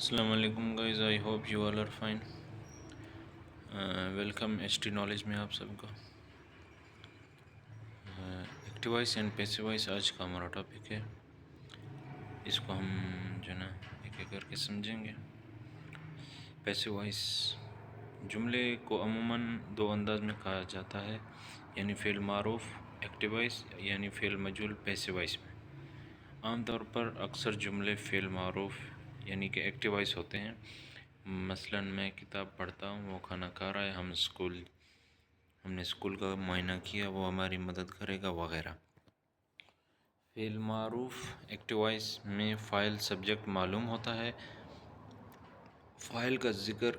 السلام علیکم guys, I hope you all are fine. Welcome H T knowledge میں آپ سب کو. Active voice and passive voice آج کا ہمارا ٹاپک ہے. اس کو ہم جو ہے نا ایک ایک کر کے سمجھیں گے. پیسو وائس جملے کو عموماً دو انداز میں کہا جاتا ہے، یعنی فعل معروف ایکٹیو وائس یعنی فعل مجهول پیسو وائس میں. عام طور پر اکثر جملے فعل معروف یعنی کہ ایکٹیو وائس ہوتے ہیں. مثلاً میں کتاب پڑھتا ہوں، وہ کھانا کھا رہا ہے، ہم نے اسکول کا معائنہ کیا، وہ ہماری مدد کرے گا وغیرہ. فعل معروف ایکٹیو وائس میں فاعل سبجیکٹ معلوم ہوتا ہے. فاعل کا ذکر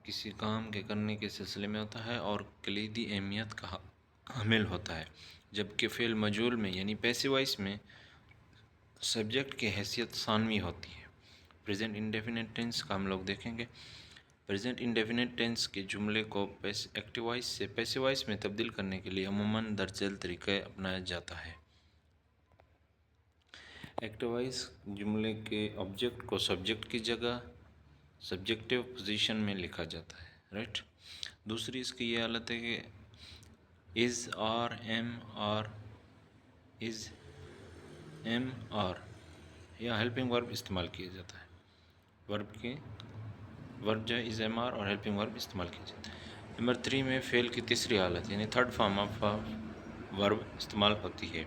کسی کام کے کرنے کے سلسلے میں ہوتا ہے اور کلیدی اہمیت کا حامل ہوتا ہے، جبکہ فعل مجهول میں یعنی پیسو وائس میں سبجیکٹ کی حیثیت ثانوی ہوتی ہے. پریزنٹ انڈیفینٹ ٹینس کا ہم لوگ دیکھیں گے. پریزنٹ انڈیفینٹ ٹینس کے جملے کو ایکٹیو وائس سے پیسو وائس میں تبدیل کرنے کے لیے عموماً درج ذیل طریقہ اپنایا جاتا ہے. ایکٹیو وائس جملے کے آبجیکٹ کو سبجیکٹ کی جگہ سبجیکٹیو پوزیشن میں لکھا جاتا ہے، رائٹ. دوسری اس کی یہ حالت ہے کہ is are am are is am are یا ہیلپنگ ورب استعمال کیا جاتا ہے. ورب جو ہے از ایم آر اور ہیلپنگ ورب استعمال کیا جاتا ہے. نمبر 3 میں فعل کی تیسری حالت یعنی تھرڈ فارم آف ورب استعمال ہوتی ہے.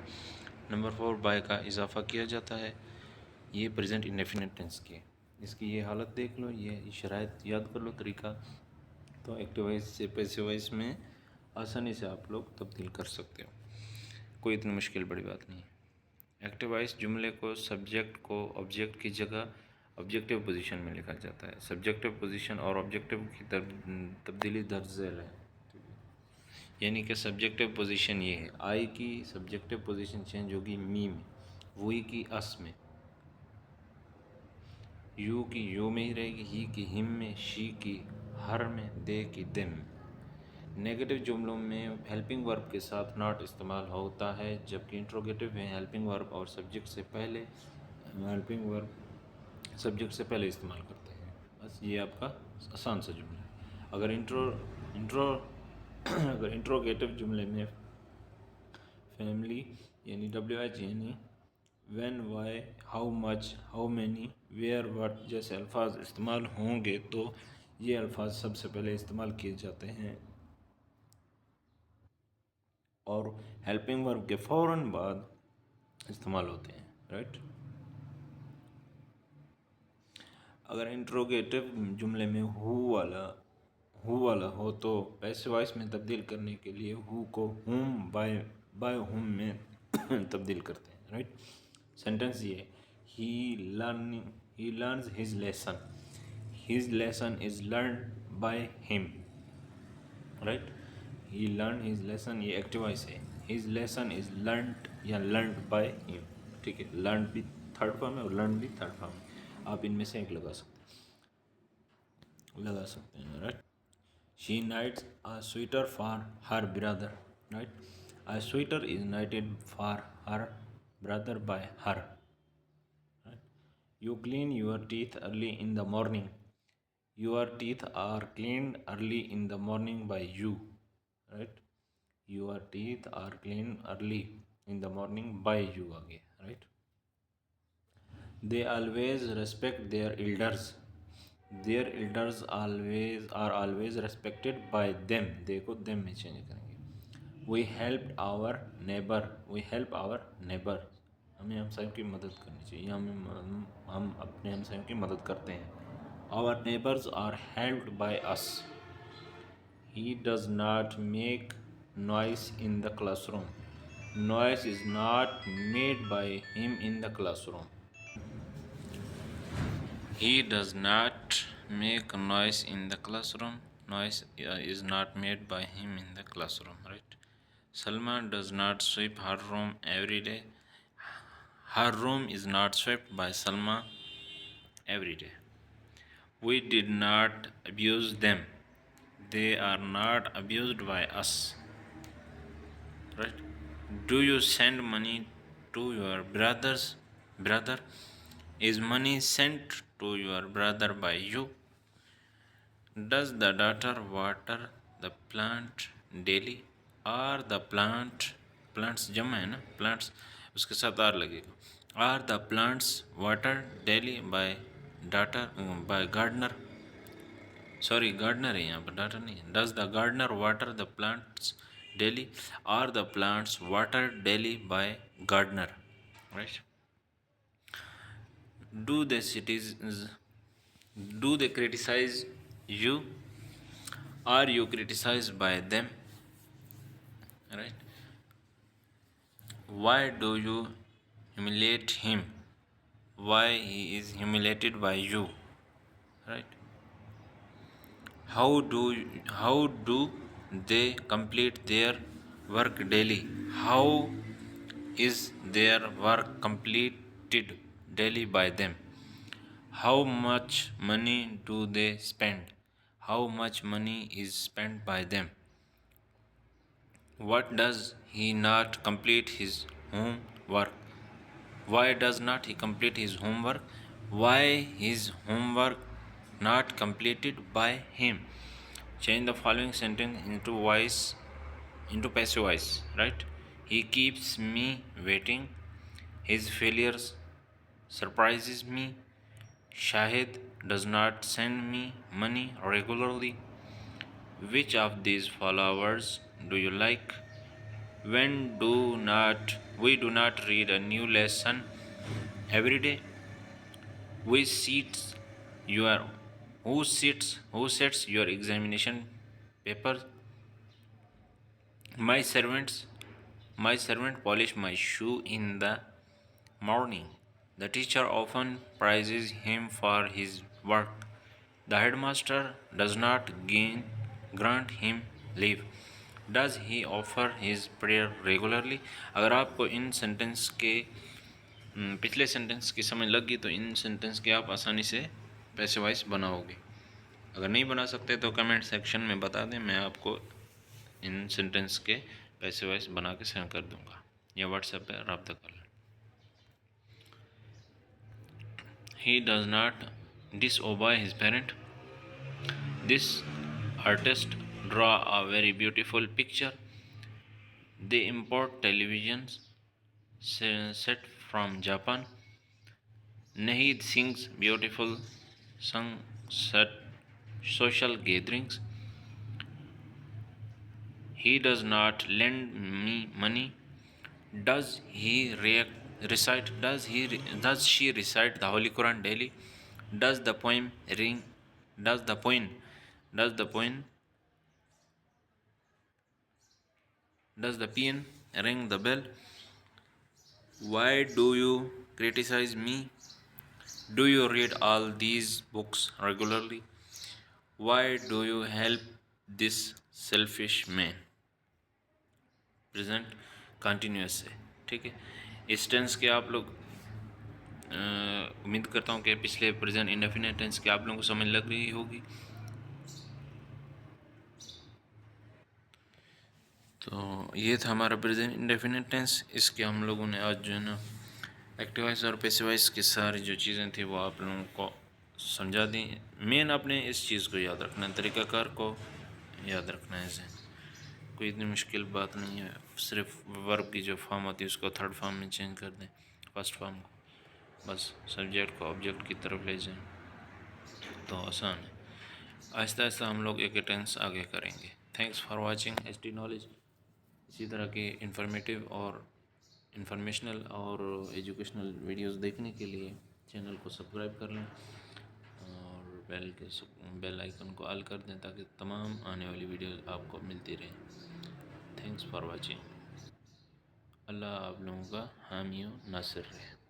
نمبر 4 بائی کا اضافہ کیا جاتا ہے. یہ پریزنٹ انڈیفینٹ ٹینس کی ہے. اس کی یہ حالت دیکھ لو، یہ شرائط یاد کر لو طریقہ، تو ایکٹیو وائس سے پیسو وائس میں آسانی سے آپ لوگ تبدیل کر سکتے ہو. کوئی اتنی مشکل بڑی بات نہیں ہے. ایکٹیو وائس جملے کو سبجیکٹ کو آبجیکٹ کی جگہ آبجیکٹیو پوزیشن میں لکھا جاتا ہے. سبجیکٹیو پوزیشن اور آبجیکٹیو کی تبدیلی درج ذیل ہے. یعنی کہ سبجیکٹیو پوزیشن یہ ہے، آئی کی سبجیکٹیو پوزیشن چینج ہوگی می میں، وہی کی اس میں، یو کی یو میں ہی رہے گی، ہی کی ہم میں، شی کی ہر میں، دے کی دم میں. نیگیٹو جملوں میں ہیلپنگ ورب کے ساتھ ناٹ استعمال ہوتا ہے، جبکہ انٹروگیٹو میں ہیلپنگ ورب اور سبجیکٹ سے پہلے استعمال کرتے ہیں. بس یہ آپ کا آسان سا جملہ ہے. اگر انٹروگیٹو جملے میں فیملی یعنی WH یعنی when, why, how much, how many, where, what جیسے الفاظ استعمال ہوں گے تو یہ الفاظ سب سے پہلے استعمال کیے جاتے ہیں اور ہیلپنگ ورب کے فوراً بعد استعمال ہوتے ہیں، رائٹ. اگر انٹروگیٹو جملے میں ہو والا ہو تو پیسو وائس میں تبدیل کرنے کے لیے ہو کو ہوم بائی ہوم میں تبدیل کرتے ہیں، رائٹ. سینٹنس یہ ہے، he learns his lesson is learned by him, right. He learn his lesson, یہ ایکٹیو وائس ہے. ہز لیسن از لرنڈ یا لرنڈ بائی ہم، ٹھیک ہے. لرنڈ بھی تھرڈ فارم ہے اور لرن بھی تھرڈ فارم ہے. آپ ان میں سے ایک لگا سکتے ہیں، right. She nights a sweater for her brother, right. A sweater is knitted for her brother by her, right. You clean your teeth early in the morning. Your teeth are cleaned early in the morning by you, right. Your teeth are cleaned early in the morning by you آگے، right. They always respect their elders. Their elders are always respected by them. دیکھو them میں change کریں گے. We help our neighbor. ہمیں ہمسایوں کی مدد کرنی چاہیے، ہم اپنے ہمسایوں کی مدد کرتے ہیں. Our neighbors are helped by us. He does not make noise in the classroom. Noise is not made by him in the classroom. He does not make noise in the classroom. Noise is not made by him in the classroom, right. Salma does not sweep her room every day. Her room is not swept by Salma every day. We did not abuse them. They are not abused by us, right. Do you send money to your brother? Is money sent to your brother by you? Does the daughter water the plant daily? Are the plants जमा है ना plants उसके साथ are लगेगा. Are the plants watered daily by daughter by gardener? Sorry, gardener है यहाँ पर daughter नहीं है. Does the gardener water the plants daily? Are the plants watered daily by gardener? Right? Do the citizens do they criticize you? Are you criticized by them? Right? Why do you humiliate him? Why he is humiliated by you? Right? How do they complete their work daily? How is their work completed daily by them? How much money do they spend? How much money is spent by them? What does he not complete his homework? Why does not he complete his homework? Why his homework not completed by him? Change the following sentence into passive voice, right? He keeps me waiting. His failures surprises me. Shahid does not send me money regularly. Which of these followers do you like? When do not read a new lesson every day? Which seats your who sets your examination paper? My servant polish my shoe in the morning. The teacher often praises him for his work. The headmaster does not grant him leave. Does he offer his prayer regularly? अगर आपको इन sentence के पिछले sentence की समझ लग गई तो इन sentence के आप आसानी से पैसिव वॉइस बनाओगे. अगर नहीं बना सकते तो कमेंट सेक्शन में बता दें, मैं आपको इन सेंटेंस के पैसिव वॉइस बना के सेंड कर दूंगा या व्हाट्सएप पे रब्ता कर लें. He does not disobey his parent. This artist draw a very beautiful picture. They import televisions set from Japan. Nahid sings beautiful songs at social gatherings. He does not lend me money. Does he recite? Does she recite the Holy Quran daily? Does the poem ring? Does the poem? Does the poem? Does the peon ring the bell? Why do you criticize me? Do you read all these books regularly? Why do you help this selfish man? Present continuous है. ठीक है, इस tense के आप लोग उम्मीद करता हूँ कि पिछले प्रेजेंट इंडेफिनिट टेंस की आप लोगों को समझ लग रही होगी. तो ये था हमारा प्रेजेंट इंडेफिनिट टेंस. इसके हम लोगों ने आज जो है ना एक्टिव वॉइस और पैसिव वॉइस की सारी जो चीज़ें थी वो आप लोगों को समझा दी. मेन आपने इस चीज़ को याद रखना है, तरीक़ाकार को याद रखना है. जहन कोई इतनी मुश्किल बात नहीं है. सिर्फ वर्ब की जो फॉर्म होती है उसको थर्ड फॉर्म में चेंज कर दें, फर्स्ट फॉर्म को, बस सब्जेक्ट को ऑब्जेक्ट की तरफ ले जाएं तो आसान है. आहिस्ता आहिस्ता हम लोग एक टेंस आगे करेंगे. Thanks for watching HT knowledge. इसी तरह के इंफॉर्मेटिव और इंफॉर्मेशनल और एजुकेशनल वीडियोस देखने के लिए चैनल को सब्सक्राइब कर लें और बेल आइकन को ऑल कर दें ताकि तमाम आने वाली वीडियोस आपको मिलती रहें. Thanks for watching. अल्लाह आप लोगों का हामी व नासिर रहे.